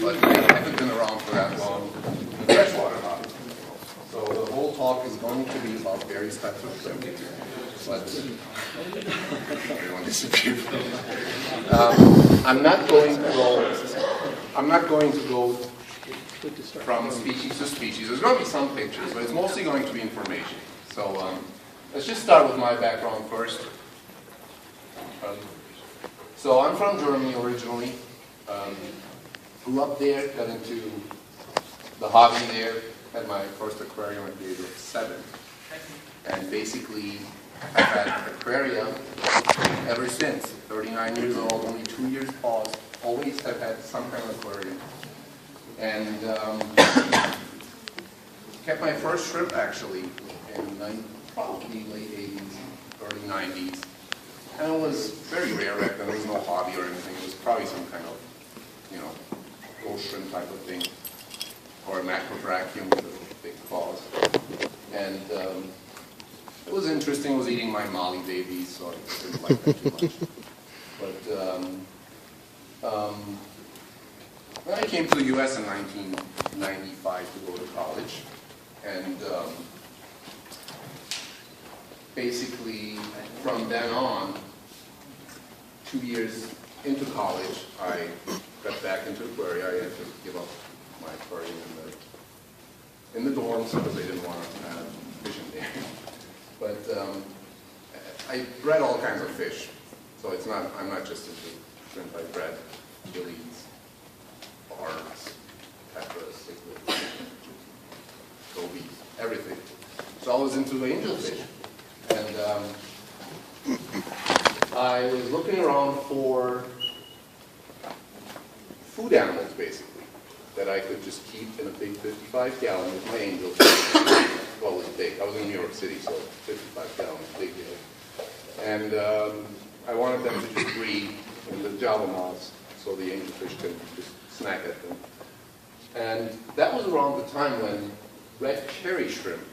but I haven't been around for that long in the freshwater hobby. So the whole talk is going to be about various types of shrimp. But everyone disappeared. I'm not going to go from species to species. There's going to be some pictures, but it's mostly going to be information. So let's just start with my background first. So I'm from Germany originally. Grew up there, got into the hobby there, had my first aquarium at the age of 7. And basically, I've had an aquarium ever since. 39 years old, only 2 years paused. Always have had some kind of aquarium. And kept my first shrimp actually in probably late 80s, early 90s. And it was very rare back then. There was no hobby or anything. It was probably some kind of, ghost shrimp type of thing, or a macrobrachium with a big claws. And it was interesting. I was eating my Molly babies, so I didn't like that too much. But then I came to the U.S. in 1995 to go to college, and basically from then on, 2 years into college, I got back into aquaria. I had to give up my aquarium in the dorms because they didn't want to have fish in there. But I bred all kinds of fish, so I'm not just into shrimp. I bred gillies, barbs, tetras, cichlids, gobies, everything. So I was into angelfish, and I was looking around for food animals, basically, that I could just keep in a big 55-gallon with my angelfish. Well, it was big. I was in New York City, so 55 gallons, big deal. And I wanted them to just breed in the Java moths so the angelfish can just snack at them. And that was around the time when red cherry shrimp,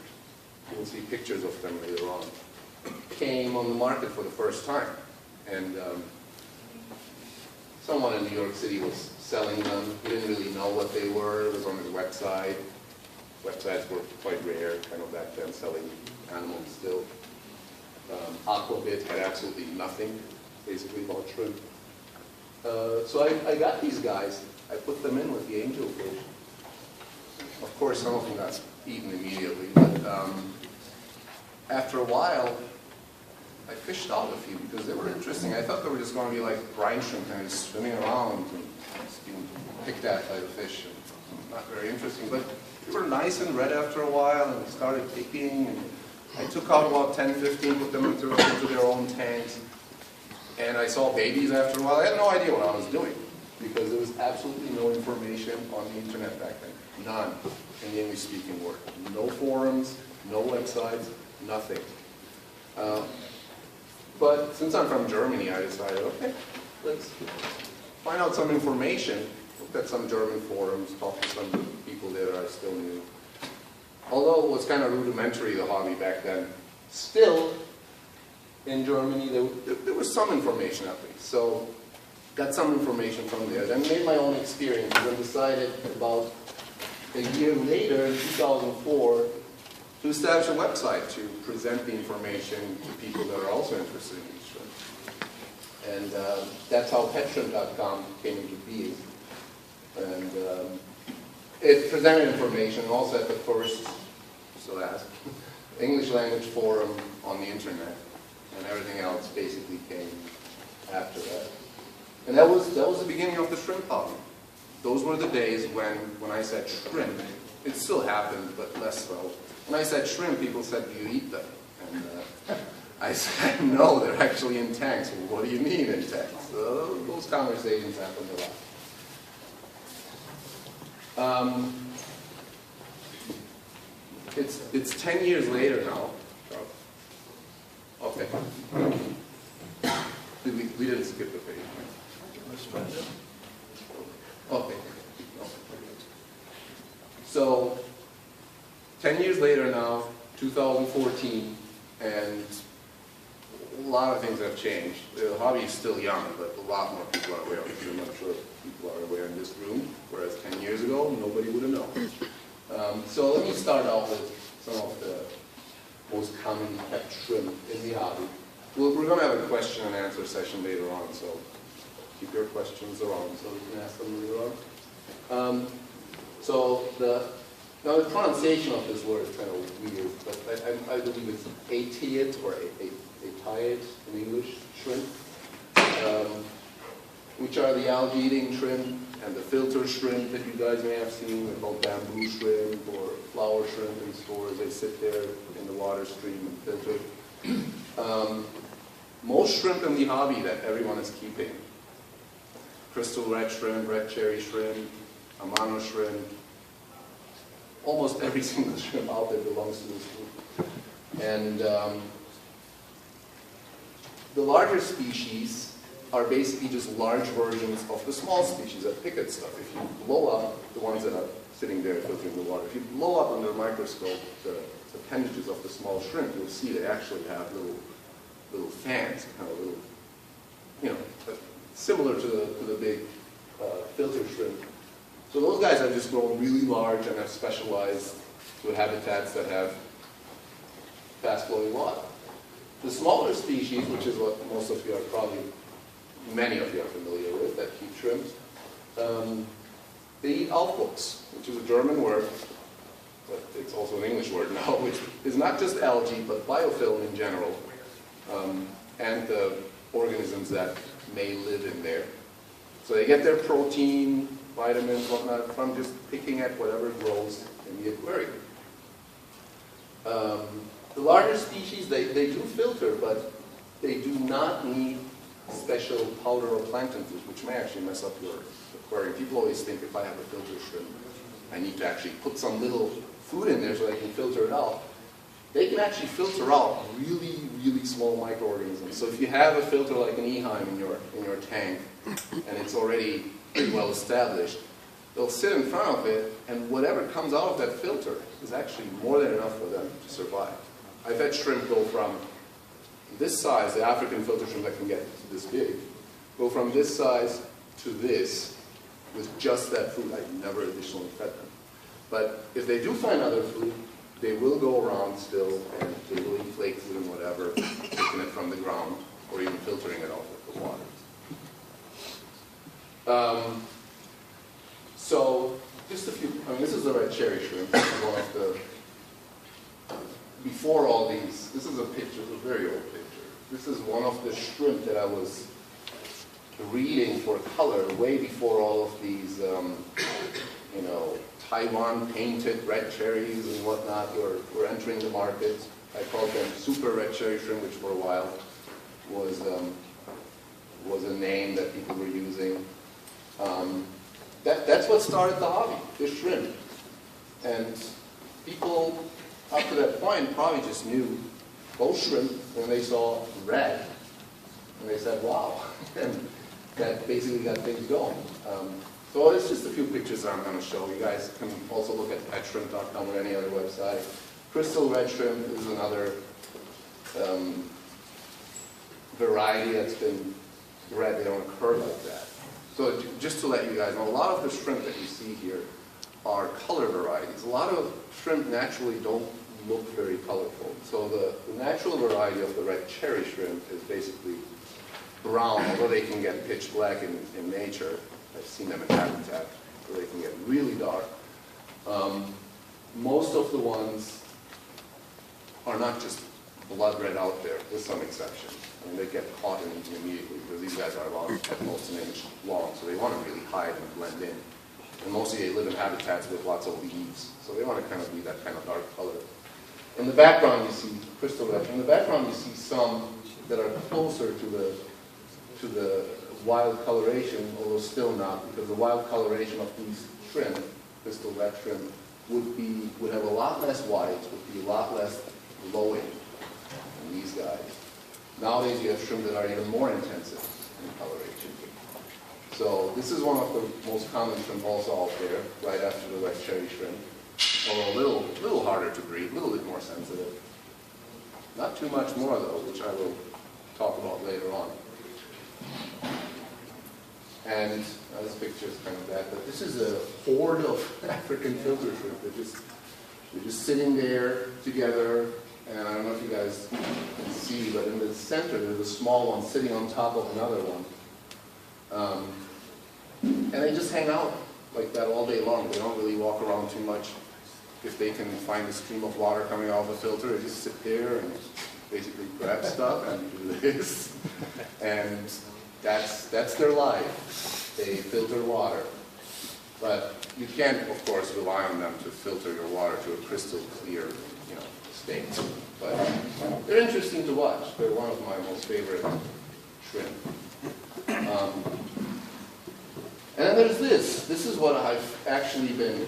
you'll see pictures of them later on, came on the market for the first time. And someone in New York City was selling them. He didn't really know what they were. It was on his website. Websites were quite rare, kind of back then, selling animals still. Aquabit had absolutely nothing, basically, about shrimp. So I got these guys. I put them in with the angelfish. Of course, some of them got eaten immediately, but after a while, I fished out a few because they were interesting. I thought they were just going to be like brine shrimp, kind of swimming around and just being picked at by the fish. And not very interesting, but they were nice and red after a while, and started kicking. And I took out about 10, 15, put them into their own tanks. And I saw babies after a while. I had no idea what I was doing because there was absolutely no information on the internet back then. None in the English-speaking world. No forums, no websites, nothing. But since I'm from Germany, I decided, okay, let's find out some information. Looked at some German forums, talked to some people there that I still knew. Although it was kind of rudimentary, the hobby back then, still in Germany there was some information at least. So got some information from there. Then made my own experiences and decided about a year later, in 2004, to establish a website to present the information to people that are also interested in these shrimp. And that's how petshrimp.com came into being. And it presented information also at the first, still ask, English language forum on the internet. And everything else basically came after that. And that was the beginning of the shrimp hobby. Those were the days when I said shrimp. It still happened, but less so. When I said shrimp, people said, do you eat them? And I said, no, they're actually in tanks. Well, what do you mean in tanks? So those conversations happened a lot. It's 10 years later now. Okay. We didn't skip the page. Okay. So, 10 years later now, 2014, and a lot of things have changed. The hobby is still young, but a lot more people are aware of it. I'm not sure if people are aware in this room. We're whereas 10 years ago, nobody would have known. So let me start out with some of the most commonly kept shrimp in the hobby. We're going to have a question and answer session later on, so keep your questions around so we can ask them later on. Now the pronunciation of this word is kind of weird, but I believe it's atiate or atiate in English, shrimp, which are the algae-eating shrimp and the filter shrimp that you guys may have seen. They're called bamboo shrimp or flower shrimp in stores. They sit there in the water stream and filter. Most shrimp in the hobby that everyone is keeping, crystal red shrimp, red cherry shrimp, Amano shrimp, almost every single shrimp out there belongs to this group. And the larger species are basically just large versions of the small species that pick at stuff. If you blow up the ones that are sitting there filtering the water, if you blow up under a microscope the appendages of the small shrimp, you'll see they actually have little fans, kind of little, similar to the big filter shrimp. So those guys have just grown really large and have specialized to habitats that have fast-flowing water. The smaller species, which is what most of you are probably, many of you are familiar with, that keep shrimps, they eat Aufwuchs, which is a German word, but it's also an English word now, which is not just algae, but biofilm in general, and the organisms that may live in there. So they get their protein, vitamins, whatnot, from just picking at whatever grows in the aquarium. The larger species, they do filter, but they do not need special powder or plankton food, which may actually mess up your aquarium. People always think if I have a filter shrimp, I need to actually put some little food in there so they can filter it out. They can actually filter out really, really small microorganisms. So if you have a filter like an Eheim in your tank, and it's already pretty well established, they'll sit in front of it, and whatever comes out of that filter is actually more than enough for them to survive. I've had shrimp go from this size, the African filter shrimp that can get this big, go from this size to this with just that food. I've never additionally fed them. But if they do find other food, they will go around still, and they will eat flake food and whatever, picking it from the ground, or even filtering it out with the water. So, just a few, this is the red cherry shrimp. This is one of the, before all these, this is a picture, a very old picture. This is one of the shrimp that I was reading for color way before all of these, Taiwan painted red cherries and whatnot were entering the market. I called them super red cherry shrimp, which for a while was a name that people were using. That's what started the hobby, this shrimp. And people up to that point probably just knew both shrimp when they saw red. And they said, wow. And that basically got things going. So it's just a few pictures that I'm going to show. You guys can also look at petshrimp.com or any other website. Crystal red shrimp is another variety that's been bred. They don't occur like that. So just to let you guys know, a lot of the shrimp that you see here are color varieties. A lot of shrimp naturally don't look very colorful. So the natural variety of the red cherry shrimp is basically brown, although they can get pitch black in nature. I've seen them in habitat where they can get really dark. Most of the ones are not just blood red out there, with some exceptions. They get caught immediately because these guys are about at most an inch long, so they want to really hide and blend in. And mostly they live in habitats with lots of leaves, so they want to kind of be that kind of dark color. In the background you see crystal red. In the background you see some that are closer to the wild coloration, although still not, because the wild coloration of these shrimp, crystal red shrimp, would have a lot less whites, would be a lot less glowing than these guys. Nowadays you have shrimp that are even more intensive in coloration. So this is one of the most common shrimp also out there, right after the red cherry shrimp. Although a little harder to breed, a little bit more sensitive. Not too much more though, which I will talk about later on. And this picture is kind of bad, but this is a horde of African filter shrimp. They're just sitting there together, and I don't know if you guys can see, but in the center there's a small one sitting on top of another one. And they just hang out like that all day long. They don't really walk around too much. If they can find a stream of water coming out of the filter, they just sit there and basically grab stuff and do this. And that's their life. They filter water. But you can't, of course, rely on them to filter your water to a crystal clear, state. But they're interesting to watch. They're one of my most favorite shrimp. And then there's this. This is what I've actually been,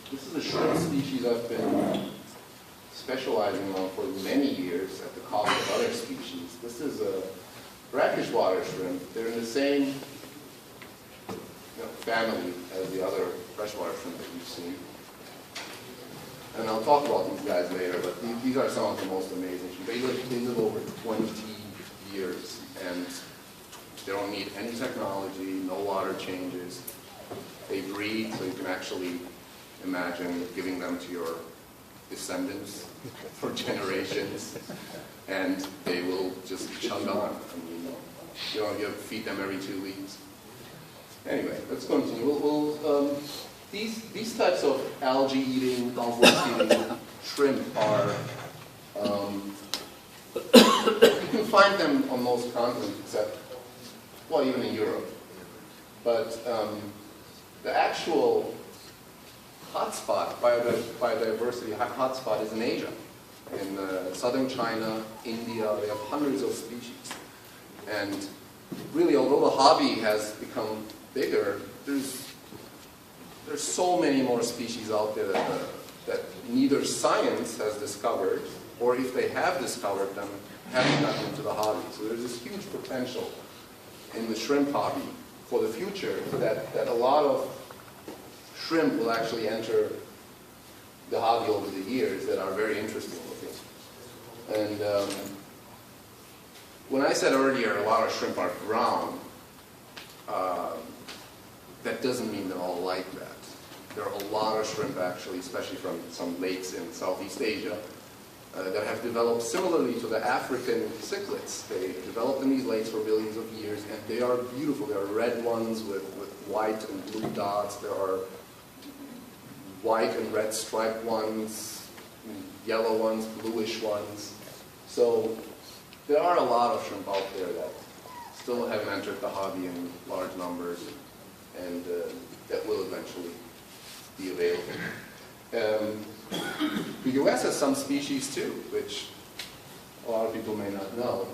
this is a shrimp species I've been specializing on for many years at the cost of other species. This is a brackish water shrimp. They're in the same family as the other freshwater shrimp that you've seen. And I'll talk about these guys later, but these are some of the most amazing shrimp. They live over 20 years, and they don't need any technology, no water changes. They breed, so you can actually imagine giving them to your descendants for generations, and they will just chug on. I mean, you feed them every 2 weeks. Anyway, let's continue. These types of algae-eating, compost-eating shrimp are, you can find them on most continents except, well, even in Europe. But the actual hotspot, biodiversity hotspot, is in Asia. In southern China, India, they have hundreds of species. And really, although the hobby has become bigger, there's so many more species out there that neither science has discovered, or if they have discovered them, haven't gotten into the hobby. So there's this huge potential in the shrimp hobby for the future that a lot of shrimp will actually enter the hobby over the years that are very interesting looking. And when I said earlier a lot of shrimp are brown, that doesn't mean they're all like that. There are a lot of shrimp actually, especially from some lakes in Southeast Asia, that have developed similarly to the African cichlids. They developed in these lakes for billions of years, and they are beautiful. There are red ones with white and blue dots. There are white and red striped ones, yellow ones, bluish ones. So there are a lot of shrimp out there that still haven't entered the hobby in large numbers, and that will eventually be available. The U.S. has some species too, which a lot of people may not know.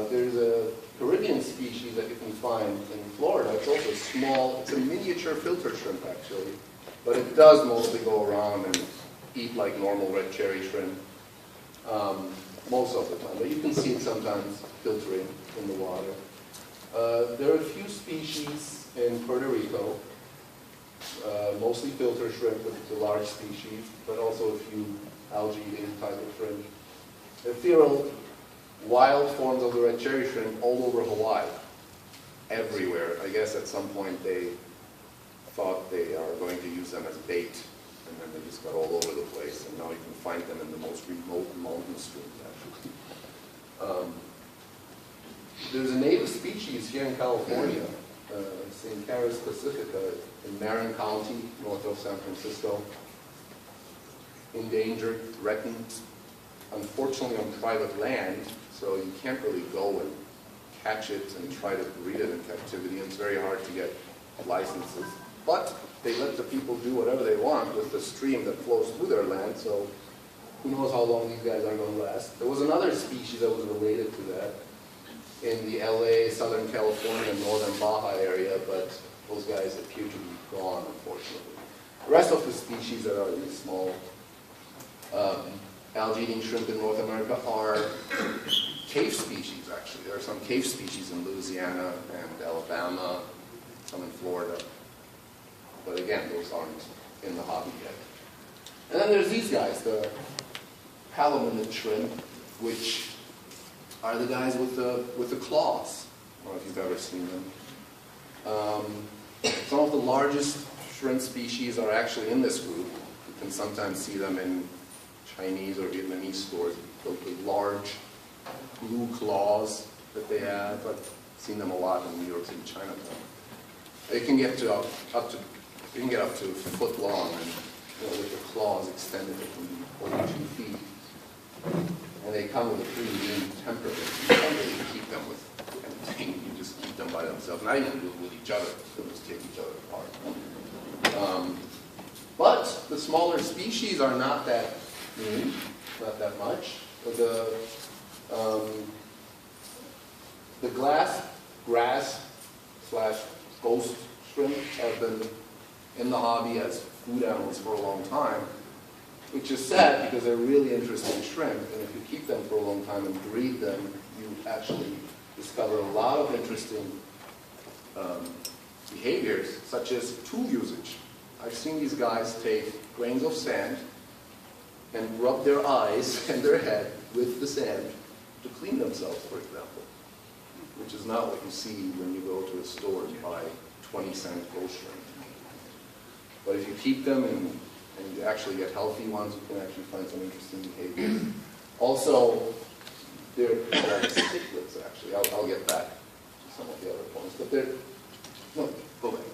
There's a Caribbean species that you can find in Florida. It's also small. It's a miniature filter shrimp actually, but it does mostly go around and eat like normal red cherry shrimp most of the time. But you can see it sometimes filtering in the water. There are a few species in Puerto Rico. Mostly filter shrimp, with the large species, but also a few algae-eating type of shrimp. Ethereal wild forms of the red cherry shrimp all over Hawaii, everywhere. I guess at some point they thought they are going to use them as bait, and then they just got all over the place, and now you can find them in the most remote mountain streams, actually. There's a native species here in California, Sincaris pacifica, in Marin County, north of San Francisco. Endangered, threatened, unfortunately on private land, so you can't really go and catch it and try to breed it in captivity, and it's very hard to get licenses. But they let the people do whatever they want with the stream that flows through their land, so who knows how long these guys are going to last. There was another species that was related to that in the LA, Southern California, northern Baja area, but those guys appear to be gone, unfortunately. The rest of the species that are these small algae-eating shrimp in North America are cave species, actually. There are some cave species in Louisiana and Alabama, some in Florida. But again, those aren't in the hobby yet. And then there's these guys, the palaminid shrimp, which are the guys with the claws. I don't know if you've ever seen them. Some of the largest shrimp species are actually in this group. You can sometimes see them in Chinese or Vietnamese stores, the large blue claws that they have. I've seen them a lot in New York City, Chinatown. They can get to up to a foot long, and with the claws extended, they can be over 2 feet. And they come with a pretty mean temperament. You can't really keep them with anything. You just keep them by themselves. Not even with each other. They'll just take each other apart. But the smaller species are not that mean, not that much. The grass/ghost shrimp have been in the hobby as food animals for a long time, which is sad because they're really interesting shrimp, and if you keep them for a long time and breed them, you actually discover a lot of interesting behaviors, such as tool usage. I've seen these guys take grains of sand and rub their eyes and their head with the sand to clean themselves, for example, which is not what you see when you go to a store and buy 20-cent ghost shrimp. But if you keep them and you actually get healthy ones, you can actually find some interesting behaviors. Also, they're like cichlids, actually. I'll get back to some of the other points. But they're... No, go back.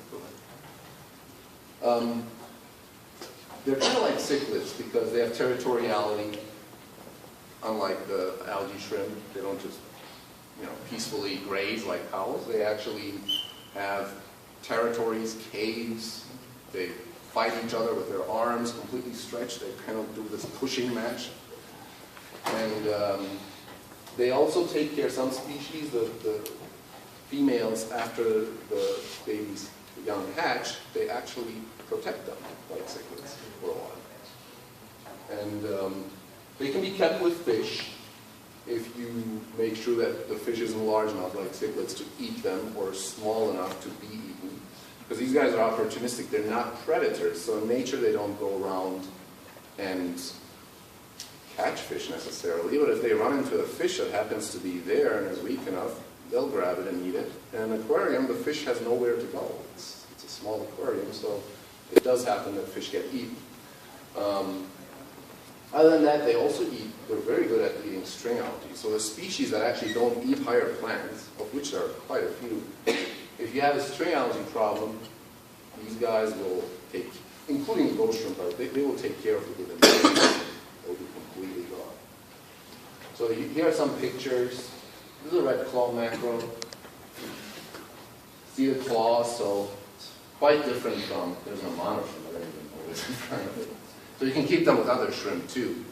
They're kind of like cichlids because they have territoriality. Unlike the algae shrimp, they don't just peacefully graze like cows. They actually have territories, caves. They fight each other with their arms completely stretched. They kind of do this pushing match. And they also take care, some species, the females, after the babies, the young hatch, they actually protect them, like cichlids, for a while. And they can be kept with fish if you make sure that the fish isn't large enough, like cichlids, to eat them, or small enough to be eaten. Because these guys are opportunistic, they're not predators, so in nature they don't go around and catch fish necessarily, but if they run into a fish that happens to be there and is weak enough, they'll grab it and eat it. In an aquarium, the fish has nowhere to go. It's a small aquarium, so it does happen that fish get eaten. Other than that, they also eat, they're very good at eating string algae. So the species that actually don't eat higher plants, of which there are quite a few, if you have a string algae problem, these guys will take, including ghost shrimp, they will take care of it within days. They'll be completely gone. So here are some pictures. This is a red claw mackerel. See the claws, so it's quite different from, there's a monoshrimp that I didn't even know was in front of it. So you can keep them with other shrimp too,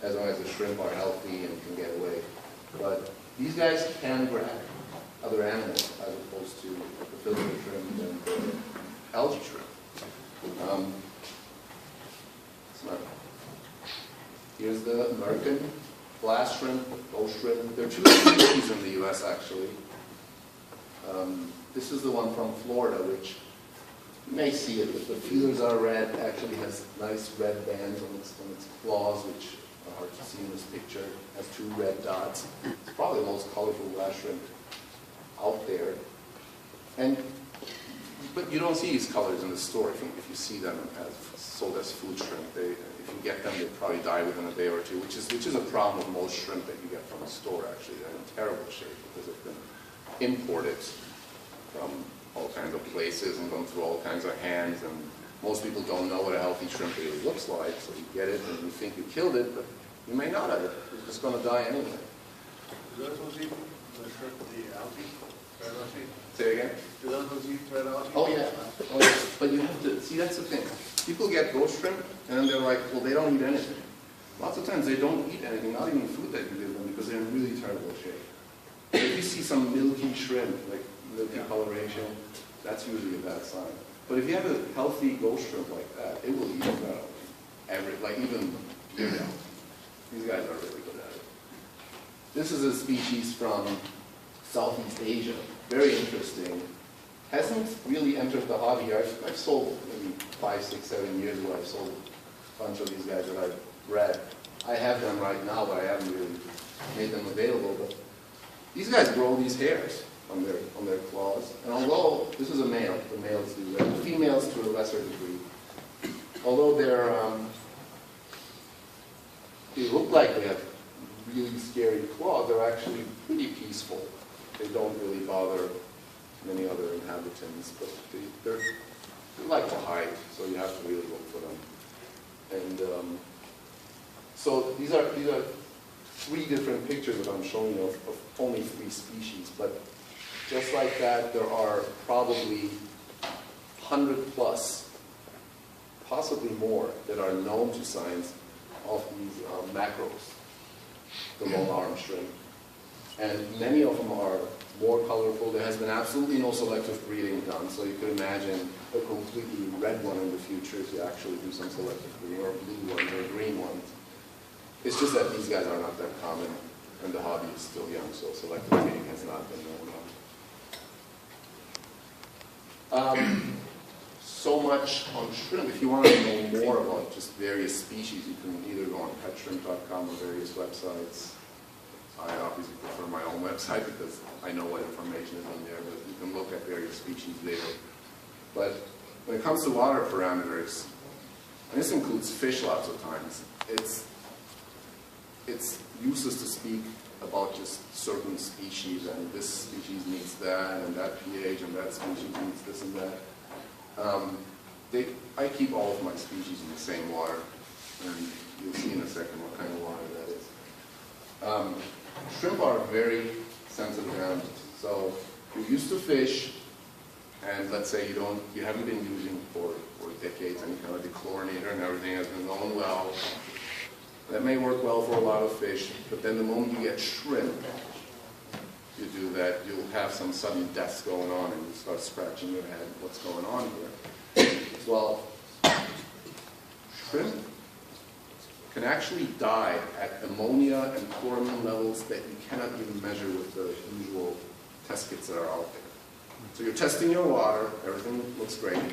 as long as the shrimp are healthy and can get away. But these guys can grab other animals as opposed to the filter shrimp and the algae shrimp. Here's the American glass shrimp, ghost shrimp. There are 2 species in the U.S. actually. This is the one from Florida, which you may see it. The feelers are red. Actually has nice red bands on its claws, which are hard to see in this picture. It has 2 red dots. It's probably the most colorful glass shrimp out there. But you don't see these colors in the store. If you see them as sold as food shrimp, if you get them, they probably die within a day or two, which is a problem with most shrimp that you get from a store. Actually, they're in terrible shape because they've been imported from all kinds of places and gone through all kinds of hands. And most people don't know what a healthy shrimp really looks like, so you get it and you think you killed it, but you may not have it. It's just going to die anyway. Do those ones eat the shrimp, the algae? Say it again? Do those ones eat red algae? Oh yeah. But you have to, see, that's the thing. People get ghost shrimp and then they're like, well, they don't eat anything. Lots of times they don't eat anything, not even food that you give them, because they're in really terrible shape. If you see some milky shrimp, like milky coloration, that's usually a bad sign. But if you have a healthy ghost shrimp like that, it will eat even pure algae. These guys are really good at it. This is a species from Southeast Asia. Very interesting. Hasn't really entered the hobby. I've sold maybe 5, 6, 7 years ago. I've sold a bunch of these guys that I've bred. I have them right now, but I haven't really made them available. But these guys grow these hairs. on their claws. And although this is a male, the males do that, the females to a lesser degree. Although they look like they have really scary claws, they're actually pretty peaceful. They don't really bother many other inhabitants, but they like to hide, so you have to really look for them. And so these are 3 different pictures that I'm showing you of only 3 species, but just like that, there are probably 100 plus, possibly more, that are known to science of these macros, the long-armed shrimp. And many of them are more colorful. There has been absolutely no selective breeding done, so you could imagine a completely red one in the future if you actually do some selective breeding, or a blue one, or a green one. It's just that these guys are not that common, and the hobby is still young, so selective breeding has not been known of. So much on shrimp. If you want to know more about just various species, you can either go on petshrimp.com or various websites. I obviously prefer my own website because I know what information is on there, but you can look at various species there. But when it comes to water parameters, and this includes fish lots of times, it's useless to speak about just certain species, and this species needs that, and that pH, and that species needs this and that. I keep all of my species in the same water, and you'll see in a second what kind of water that is. Shrimp are very sensitive animals. So you're used to fish, and let's say you haven't been using for decades any kind of dechlorinator, and everything has been going well. That may work well for a lot of fish, but then the moment you get shrimp, you do that, you'll have some sudden deaths going on, and you start scratching your head, what's going on here? Well, shrimp can actually die at ammonia and chloramine levels that you cannot even measure with the usual test kits that are out there. So you're testing your water, everything looks great,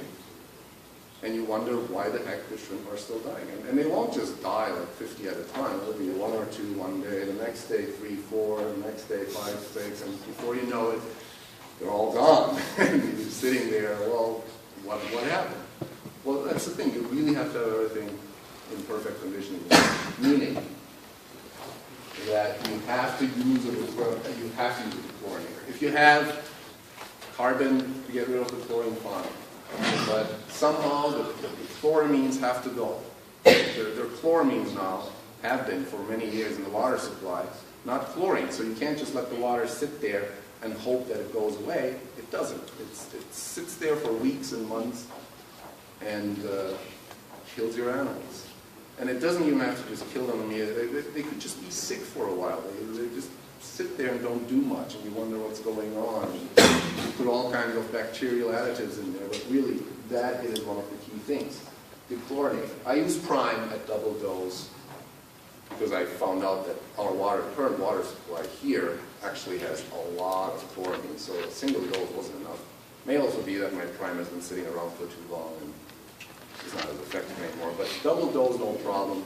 and you wonder why the heck the shrimp are still dying. And they won't just die like 50 at a time. It'll be 1 or 2 one day, the next day 3, 4, the next day 5, 6, and before you know it, they're all gone. And you're sitting there, well, what happened? Well, that's the thing. You really have to have everything in perfect condition, meaning that you have to use a chlorinator. If you have carbon to get rid of the chlorine, fine. But somehow the chloramines have to go. They're chloramines now, have been for many years in the water supply, not chlorine. So you can't just let the water sit there and hope that it goes away. It doesn't. It sits there for weeks and months and kills your animals. And it doesn't even have to just kill them immediately. They could just be sick for a while. They just sit there and don't do much, and you wonder what's going on. You put all kinds of bacterial additives in there, but really, that is one of the key things. Dechlorinate. I use Prime at double dose because I found out that our current water supply here actually has a lot of chlorine, so a single dose wasn't enough. May also be that my Prime has been sitting around for too long and it's not as effective anymore, but double dose, no problem,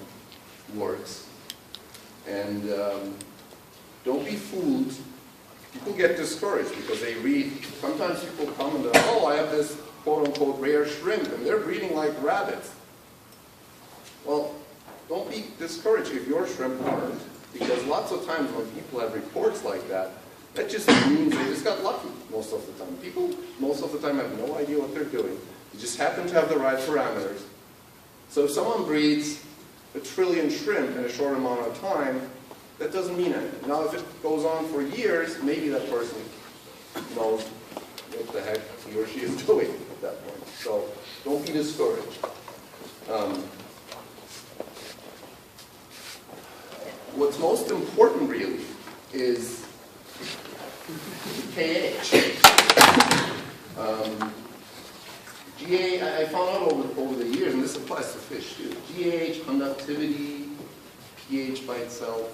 works. And don't be fooled. People get discouraged because they read, sometimes people come and they're, oh, I have this quote-unquote rare shrimp, and they're breeding like rabbits. Well, don't be discouraged if your shrimp aren't, because lots of times when people have reports like that, that just means they just got lucky most of the time. People, most of the time, have no idea what they're doing. They just happen to have the right parameters. So if someone breeds 1 trillion shrimp in a short amount of time, that doesn't mean anything. Now, if it goes on for years, maybe that person knows what the heck he or she is doing at that point. So don't be discouraged. What's most important, really, is pH. GA, I found out over the years, and this applies to fish too, GAH, conductivity, pH by itself,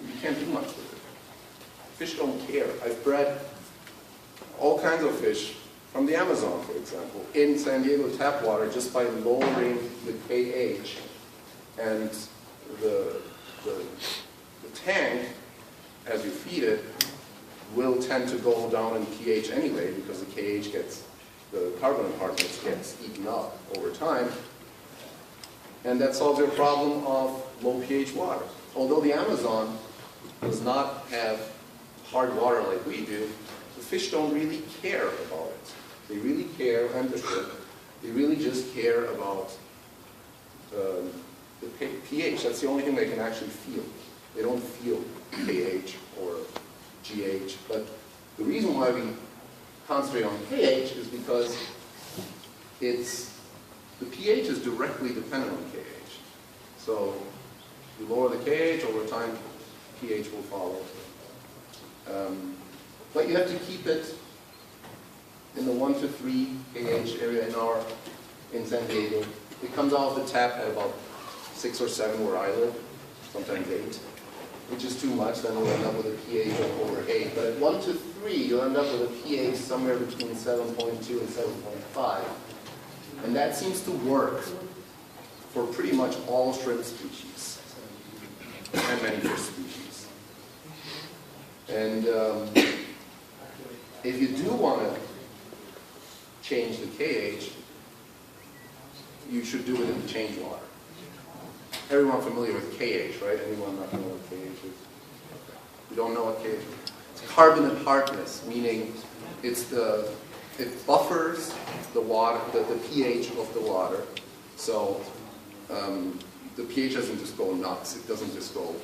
you can't do much with it. Fish don't care. I've bred all kinds of fish from the Amazon, for example, in San Diego tap water just by lowering the pH. And the tank, as you feed it, will tend to go down in pH anyway because the carbon hardness gets eaten up over time. And that solves your problem of low pH water. Although the Amazon does not have hard water like we do, the fish don't really care about it. They really care, and the shrimp, they really just care about the pH. That's the only thing they can actually feel. They don't feel pH or GH. But the reason why we concentrate on pH is because the pH is directly dependent on KH. So you lower the KH, over time pH will follow. But you have to keep it in the 1 to 3 KH area in San Diego. It comes out of the tap at about 6 or 7 where I live, sometimes 8, which is too much. Then we'll end up with a pH of over 8. But at 1 to 3, you'll end up with a pH somewhere between 7.2 and 7.5. And that seems to work for pretty much all shrimp species and many fish species. And if you do want to change the KH, you should do it in the change water. Everyone familiar with KH, right? Anyone not know what KH is? You don't know what KH is? It's carbonate hardness, meaning it buffers the water, the pH of the water. So the pH doesn't just go nuts. It doesn't just go,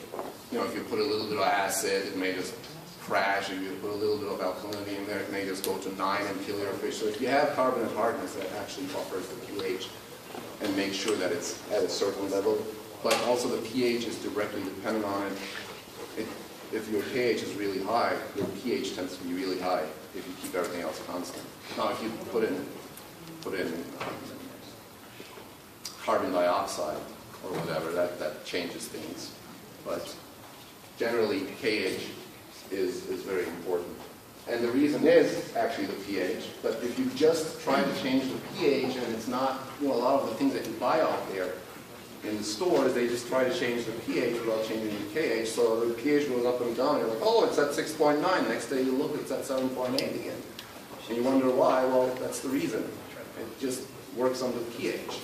if you put a little bit of acid, it may just crash. If you put a little bit of alkalinity in there, it may just go to 9 and kill your fish. So if you have carbonate hardness, that actually buffers the pH and makes sure that it's at a certain level. But also the pH is directly dependent on it. If your KH is really high, your pH tends to be really high if you keep everything else constant. Now, if you put in carbon dioxide or whatever, that changes things. But generally, KH is very important. And the reason is actually the pH. But if you just try to change the pH, and it's not, a lot of the things that you buy out there in the stores, they just try to change the pH without changing the KH. So the pH goes up and down. You're like, oh, it's at 6.9. Next day you look, it's at 7.8 again. And you wonder why. Well, that's the reason. It just works on the pH.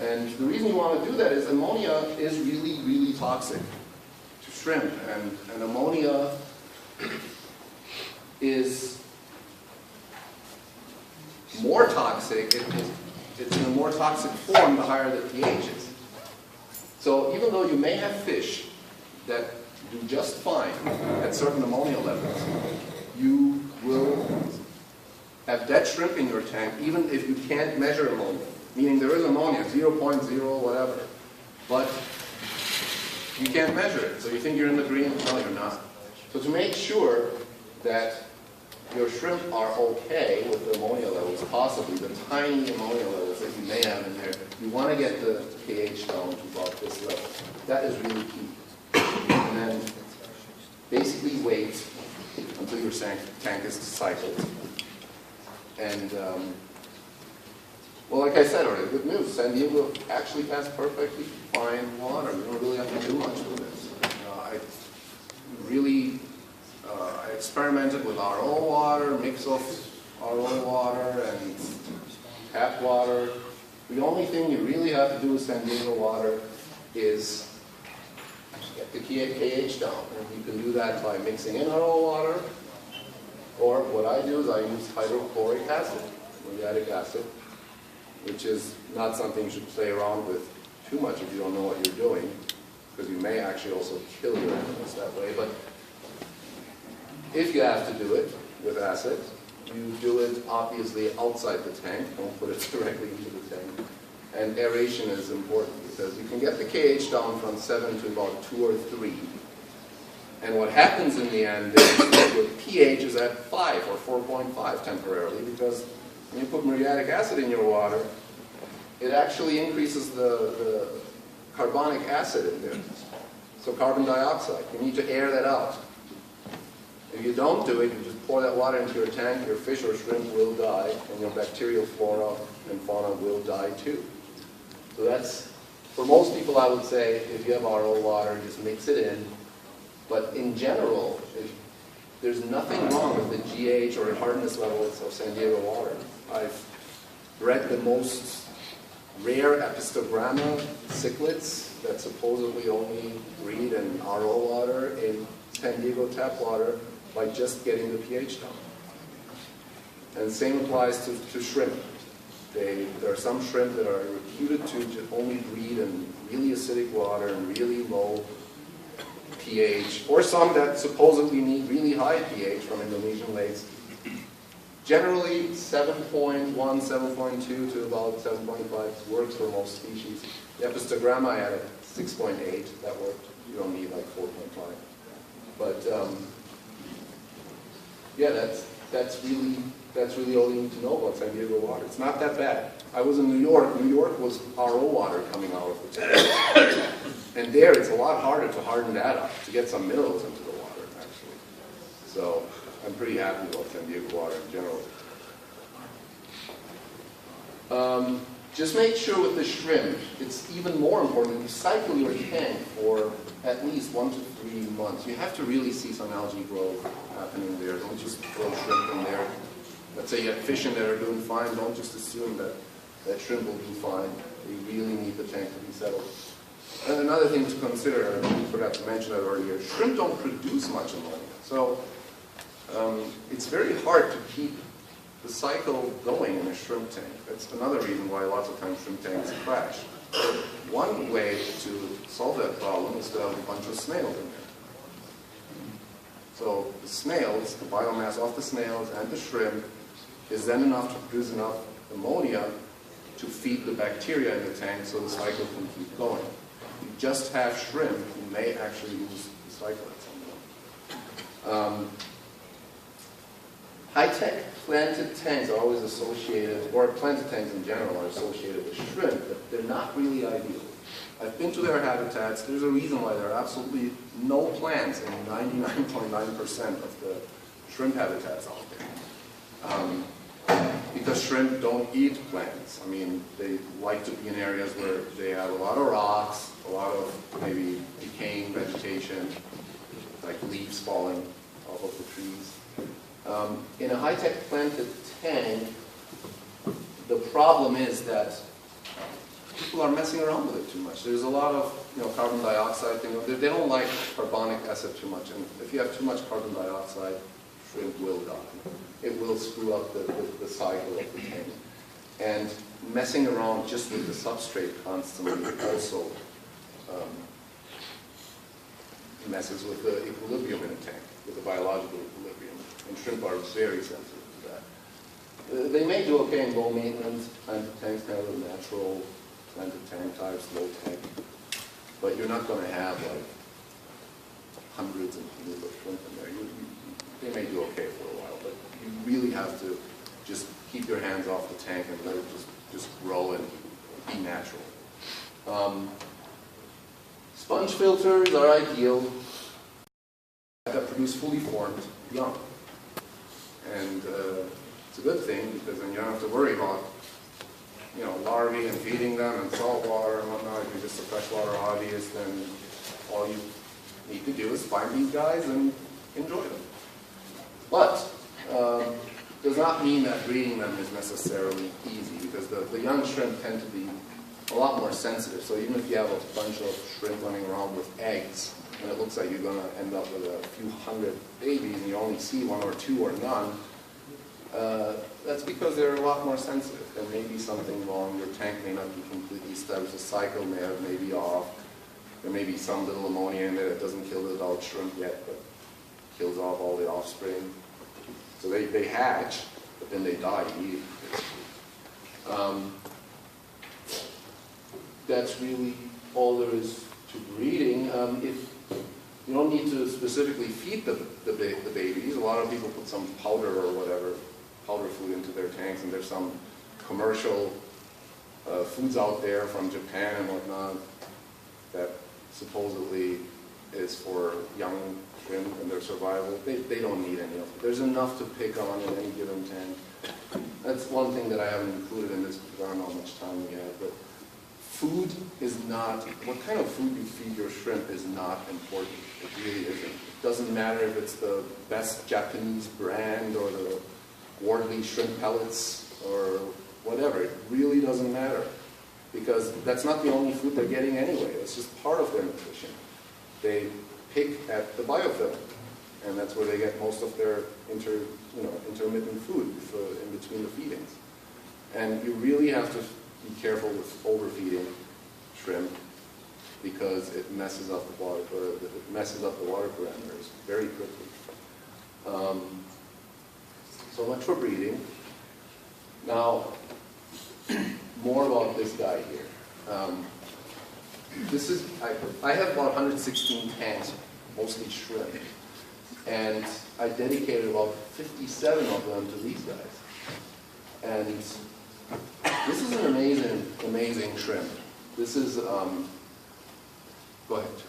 And the reason you want to do that is ammonia is really, really toxic to shrimp. And ammonia is more toxic. It's in a more toxic form the higher the pH is. So even though you may have fish that do just fine at certain ammonia levels, you will have dead shrimp in your tank even if you can't measure ammonia. Meaning there is ammonia, 0.0 whatever, but you can't measure it. So you think you're in the green? No, you're not. So to make sure that your shrimp are okay with the ammonia levels, possibly the tiny ammonia levels that you may have in there, you want to get the pH down to about this level. That is really key. And then basically wait until your tank is cycled. And, well, like I said already, good news. San Diego actually has perfectly fine water. You don't really have to do much with it. I experimented with RO water, mix of RO water and tap water. The only thing you really have to do with San Diego water is get the KH down. And you can do that by mixing in RO water, or what I do is I use hydrochloric acid, muriatic acid, which is not something you should play around with too much if you don't know what you're doing, because you may actually also kill your animals that way. But if you have to do it with acid, you do it obviously outside the tank. Don't put it directly into the tank. And aeration is important because you can get the KH down from 7 to about 2 or 3. And what happens in the end is your pH is at 5 or 4.5 temporarily, because when you put muriatic acid in your water, it actually increases the carbonic acid in there. So carbon dioxide. You need to air that out. If you don't do it, you just pour that water into your tank, your fish or shrimp will die, and your bacterial flora and fauna will die too. So that's, for most people I would say, if you have RO water, just mix it in. But in general, there's nothing wrong with the GH or hardness levels of San Diego water. I've read the most rare epistogramma cichlids that supposedly only breed in RO water in San Diego tap water by just getting the pH down. And the same applies to shrimp. There are some shrimp that are reputed to only breed in really acidic water and really low pH, or some that supposedly need really high pH from Indonesian lakes. Generally, 7.1, 7.2 to about 7.5 works for most species. The epistogramma I added 6.8, that worked. You don't need like 4.5. But yeah, that's really all you need to know about San Diego water. It's not that bad. I was in New York. New York was RO water coming out of the tank. And there, it's a lot harder to harden that up, to get some minerals into the water, actually. So I'm pretty happy about San Diego water in general. Just make sure with the shrimp, it's even more important that you cycle your tank for at least 1 to 3 months. You have to really see some algae growth happening there. Don't just throw shrimp in there. Let's say you have fish in there that are doing fine. Don't just assume that shrimp will do fine. You really need the tank to be settled. And another thing to consider, I forgot to mention that earlier, shrimp don't produce much ammonia. So it's very hard to keep the cycle going in a shrimp tank. That's another reason why lots of times shrimp tanks crash. One way to solve that problem is to have a bunch of snails in there. So the snails, the biomass of the snails and the shrimp is then enough to produce enough ammonia to feed the bacteria in the tank so the cycle can keep going. If you just have shrimp, you may actually lose the cycle at some point. High-tech planted tanks are always associated, or planted tanks in general are associated with shrimp, but they're not really ideal. I've been to their habitats. There's a reason why there are absolutely no plants in 99.9% of the shrimp habitats out there. Because shrimp don't eat plants. I mean, they like to be in areas where they have a lot of rocks, a lot of maybe decaying vegetation, like leaves falling off of the trees. In a high-tech planted tank, the problem is that people are messing around with it too much. There's a lot of carbon dioxide thing. They don't like carbonic acid too much, and if you have too much carbon dioxide, shrimp will die. It will screw up the cycle of the tank. And messing around just with the substrate constantly also messes with the equilibrium in a tank, with the biological equilibrium. And shrimp are very sensitive to that. They may do okay in low maintenance planted tanks, kind of the natural planted tank types, low tech. But you're not going to have like hundreds and hundreds of shrimp in there. They may do okay for a while, but you really have to just keep your hands off the tank and let it just grow and be natural. Sponge filters are ideal that produce fully formed young. And it's a good thing because then you don't have to worry about larvae and feeding them and salt water and whatnot. If you're just a freshwater hobbyist, then all you need to do is find these guys and enjoy them. But does not mean that breeding them is necessarily easy because the young shrimp tend to be a lot more sensitive. So even if you have a bunch of shrimp running around with eggs, and it looks like you're going to end up with a few hundred babies and you only see 1 or 2 or none, that's because they're a lot more sensitive. There may be something wrong. Your tank may not be completely established. The cycle may be off. There may be some little ammonia in there that doesn't kill the adult shrimp yet, but kills off all the offspring. So they hatch, but then they die immediately. That's really all there is to breeding. If you don't need to specifically feed the babies. A lot of people put some powder or whatever, powder food into their tanks, and there's some commercial foods out there from Japan and whatnot that supposedly is for young shrimp and their survival. They don't need any of it. There's enough to pick on in any given tank. That's one thing that I haven't included in this because I don't know how much time we have. But food is not, what kind of food you feed your shrimp is not important. It really isn't. It doesn't matter if it's the best Japanese brand or the Wardley shrimp pellets or whatever. It really doesn't matter, because that's not the only food they're getting anyway. It's just part of their nutrition. They pick at the biofilm, and that's where they get most of their intermittent food in between the feedings. And you really have to be careful with overfeeding shrimp, because it messes up the water, parameters very quickly. So much for breeding. Now, more about this guy here. I have about 116 tanks, mostly shrimp, and I dedicated about 57 of them to these guys. And this is an amazing shrimp. This is, go ahead.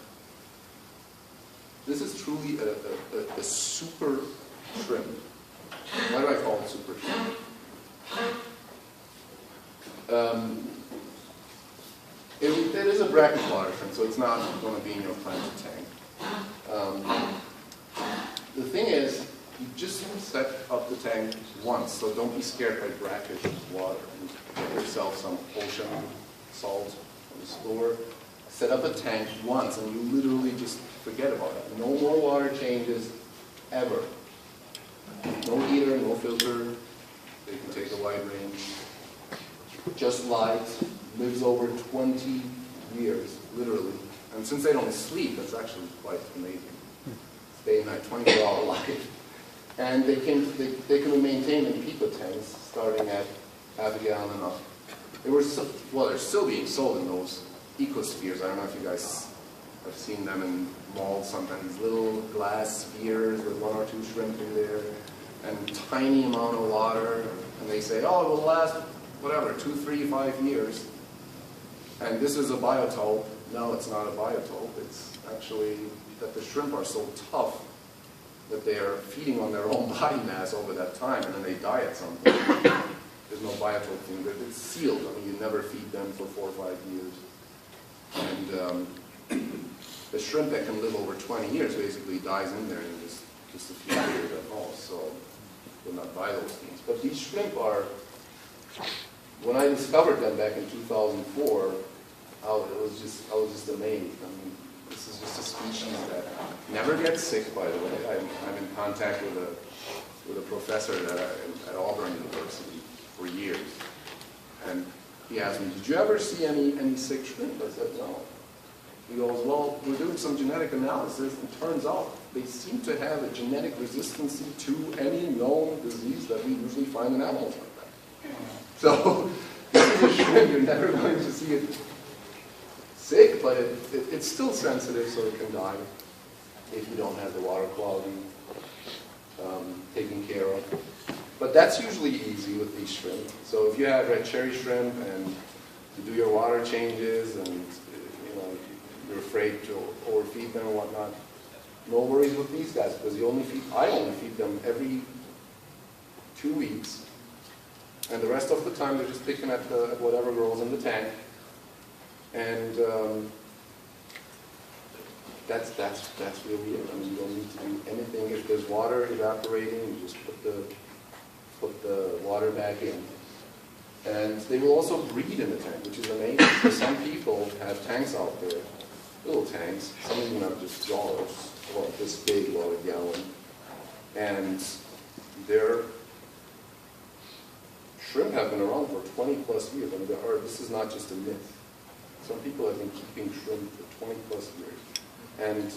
This is truly a super shrimp. Why do I call it super shrimp? It is a bracket water shrimp, so it's not going to be in your planted tank. The thing is, you just set up the tank once, so don't be scared by brackish water. You get yourself some ocean salt from the store. Set up a tank once, and you literally just forget about it. No more water changes, ever. No heater, no filter. They can take a wide range. Just light, lives over 20 years, literally. And since they don't sleep, that's actually quite amazing. Day and night, 24-hour life. And they can be maintained in pico tanks, starting at half a gallon and up. They're still being sold in those ecospheres. I don't know if you guys have seen them in malls sometimes. These little glass spheres with 1 or 2 shrimp in there, and tiny amount of water. And they say, oh, it will last, whatever, 2, 3, 5 years. And this is a biotope. No, it's not a biotope. It's actually that the shrimp are so tough that they are feeding on their own body mass over that time, and then they die at some point. There's no biotope thing, but it's sealed. I mean, you never feed them for 4 or 5 years. And the shrimp that can live over 20 years basically dies in there in just a few years at most, so we'll not buy those things. But these shrimp are, when I discovered them back in 2004, I was just amazed. I mean, this is just a species that never gets sick, by the way. I'm in contact with a professor at Auburn University for years. And he asked me, did you ever see any sick shrimp? I said, no. He goes, well, we're doing some genetic analysis, and it turns out they seem to have a genetic resistance to any known disease that we usually find in animals like that. So, this is a shrimp, you're never going to see it sick, but it's still sensitive, so it can die if you don't have the water quality taken care of. But that's usually easy with these shrimp. So if you have red cherry shrimp and you do your water changes and you're afraid to overfeed them or whatnot, no worries with these guys, because I only feed them every 2 weeks, and the rest of the time they're just picking at whatever grows in the tank. And that's really it. I mean, you don't need to do anything. If there's water evaporating, you just put the water back in. And they will also breed in the tank, which is amazing. So some people have tanks out there, little tanks. Some of them have just jars, well, this big, about a gallon. And their shrimp have been around for 20 plus years. I mean, this is not just a myth. Some people have been keeping shrimp for 20 plus years. And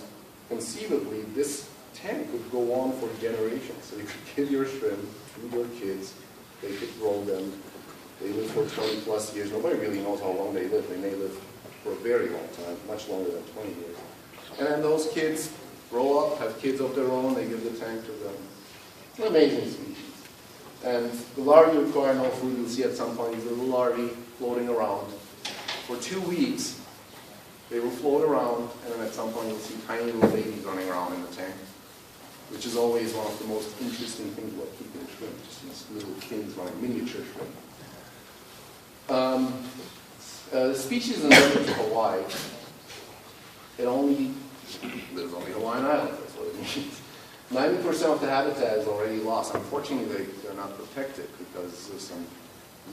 conceivably, this tank could go on for generations. So you could give your shrimp to your kids, they could grow them, they live for 20 plus years. Nobody really knows how long they live. They may live for a very long time, much longer than 20 years. And then those kids grow up, have kids of their own, they give the tank to them. It's an amazing species. And the larvae require no food. You'll see at some point these little larvae floating around. For 2 weeks, they will float around, and then at some point you'll see tiny little babies running around in the tank, which is always one of the most interesting things about keeping shrimp, just these little things running, miniature shrimp. The species is endemic to Hawaii. It only lives on the Hawaiian Islands, that's what it means. 90% of the habitat is already lost. Unfortunately, they're not protected because there's some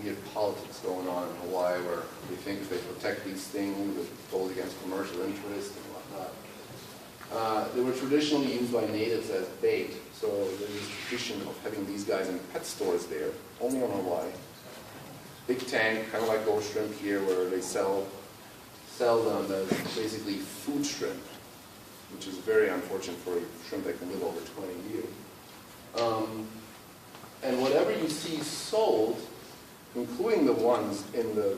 weird politics going on in Hawaii where they think if they protect these things, it goes against commercial interest and whatnot. They were traditionally used by natives as bait, so there's this tradition of having these guys in pet stores there, only on Hawaii. Big tank, kind of like ghost shrimp here, where they sell them as basically food shrimp, which is very unfortunate for a shrimp that can live over 20 years. And whatever you see sold, including the ones in the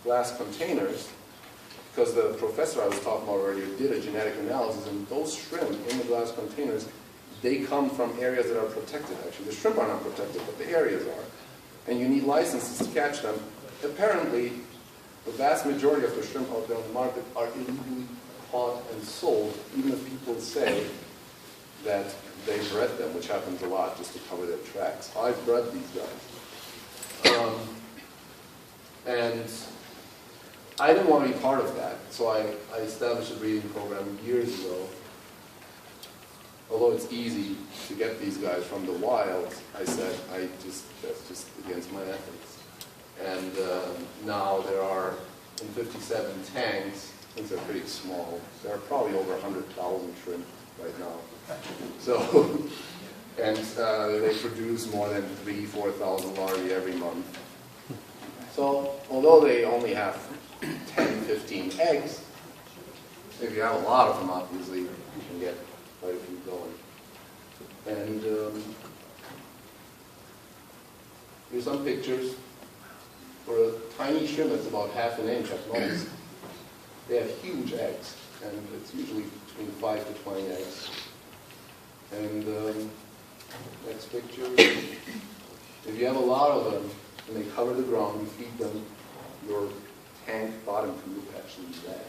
glass containers, because the professor I was talking about earlier did a genetic analysis, and those shrimp in the glass containers, they come from areas that are protected, actually. The shrimp are not protected, but the areas are. And you need licenses to catch them. Apparently, the vast majority of the shrimp out there on the market are illegally caught and sold, even if people say that they bred them, which happens a lot, just to cover their tracks. I've bred these guys. And I didn't want to be part of that, so I established a breeding program years ago. Although it's easy to get these guys from the wild, I said, that's just against my ethics. And now there are, in 57 tanks, things are pretty small, there are probably over 100,000 shrimp right now. So, and they produce more than 3,000 to 4,000 larvae every month. So, although they only have 10, 15 eggs, if you have a lot of them, obviously, you can get quite a few going. And here's some pictures. For a tiny shrimp that's about ½ an inch at most, they have huge eggs, and it's usually between 5 to 20 eggs. And next picture. If you have a lot of them, and they cover the ground, you feed them, your tank bottom tube actually is red.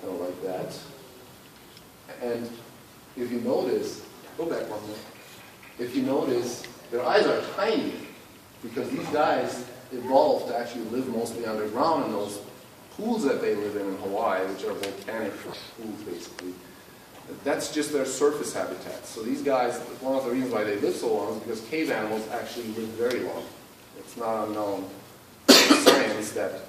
Kind of like that. And if you notice, go back one more. If you notice, their eyes are tiny because these guys evolved to actually live mostly underground in those pools that they live in Hawaii, which are volcanic pools basically. That's just their surface habitat. So these guys, one of the reasons why they live so long is because cave animals actually live very long. It's not unknown in science that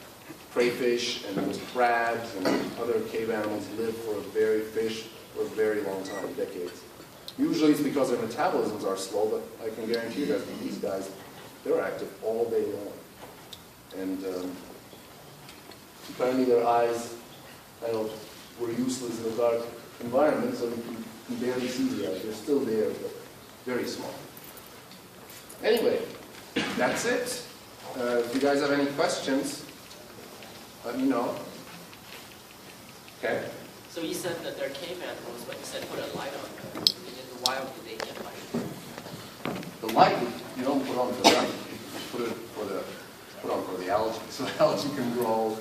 crayfish and crabs and other cave animals live for a very long time, decades. Usually it's because their metabolisms are slow, but I can guarantee you that these guys, they're active all day long. And apparently their eyes were useless in a dark environment, so you can barely see the eyes. They're still there, but very small. Anyway, that's it. If you guys have any questions, let me know. Okay? So you said that they're cave animals, but you said put a light on them. In the wild, do they get light? The light, you don't put on for them. You put on for the algae. So the algae can grow.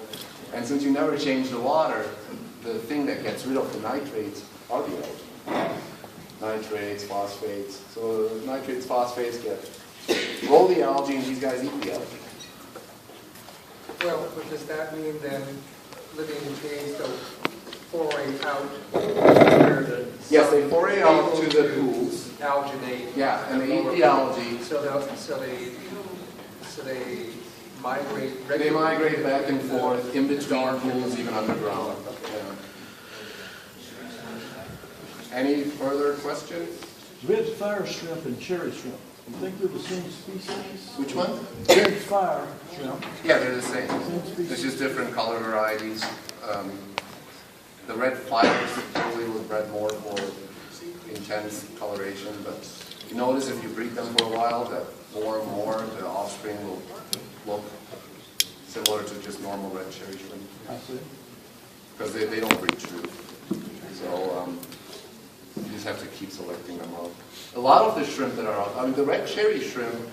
And since you never change the water, the thing that gets rid of the nitrates are the algae. Nitrates, phosphates. So the nitrates, phosphates roll the algae, and these guys eat the algae. Well, but does that mean then living in caves don't foray out where the Yes, they foray out to the pools. Alginate. Yeah, and they eat the algae. So they migrate. They migrate back and forth in between pools, even underground. Yeah. Any further questions? Red fire shrimp and cherry shrimp. You think they're the same species? Which one? Red fire shrimp. Yeah, they're the same. Same species. There's just different color varieties. The red fires probably was bred more for intense coloration, but you notice if you breed them for a while that more and more the offspring will look similar to just normal red cherry shrimp. I see. Because they don't breed true. So you just have to keep selecting them out. A lot of the shrimp that are out, I mean the red cherry shrimp,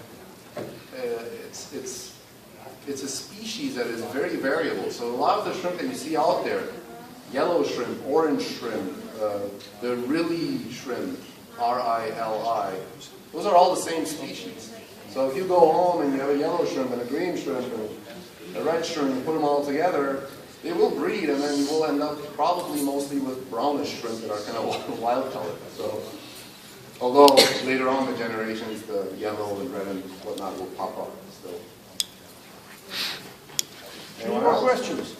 it's a species that is very variable. So a lot of the shrimp that you see out there, yellow shrimp, orange shrimp, the Rili shrimp, R-I-L-I, those are all the same species. So if you go home and you have a yellow shrimp and a green shrimp and a red shrimp, you put them all together, they will breed, and then we'll end up probably mostly with brownish shrimp that are kind of wild colored. So, although later on the generations, the yellow and red and whatnot will pop up still. Any more questions?